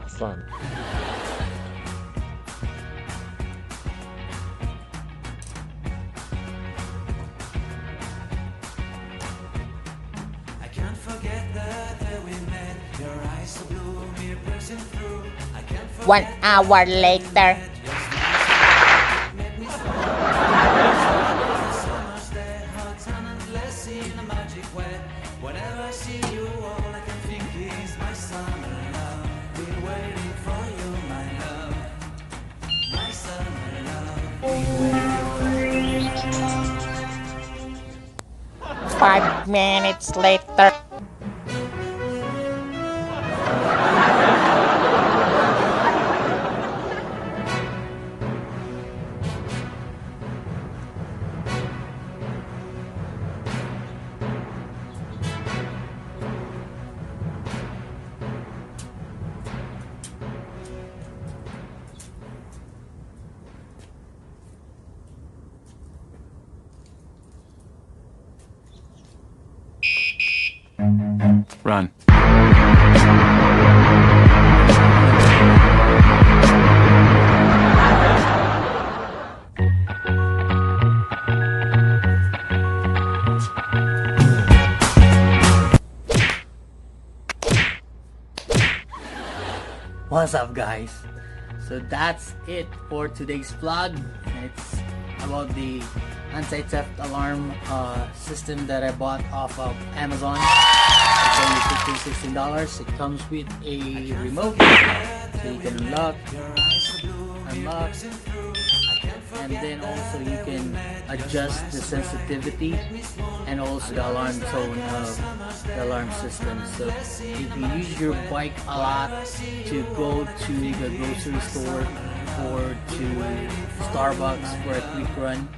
fun. I can't forget the day we met. Your eyes so blue, me piercing through. I can't forget 1 hour later. Whenever I see you, all I can think is my summer love. Been waiting for you, my love. My summer love. Been waiting for you. 5 minutes later. Run. What's up, guys? So that's it for today's vlog. It's about the anti-theft alarm system that I bought off of Amazon. It's only $15-16. It comes with a remote, so you can unlock, and then also you can adjust the sensitivity and also the alarm tone of the alarm system. So if you use your bike a lot to go to the grocery store or to Starbucks for a quick run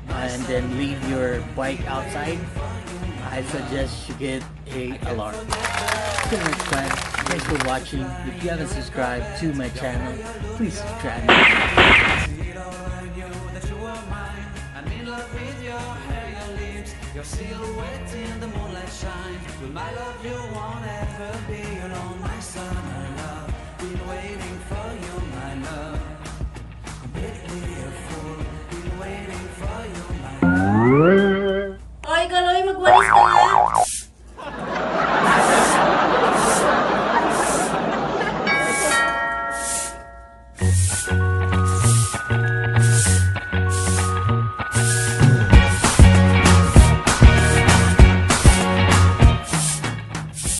and then leave your bike outside, I suggest you get a alarm. Till next time, thanks for watching. If you haven't subscribed to my channel, please subscribe. Your silhouette in the moonlight shine. With my love you won't ever be alone. My summer love, been waiting for you, my love.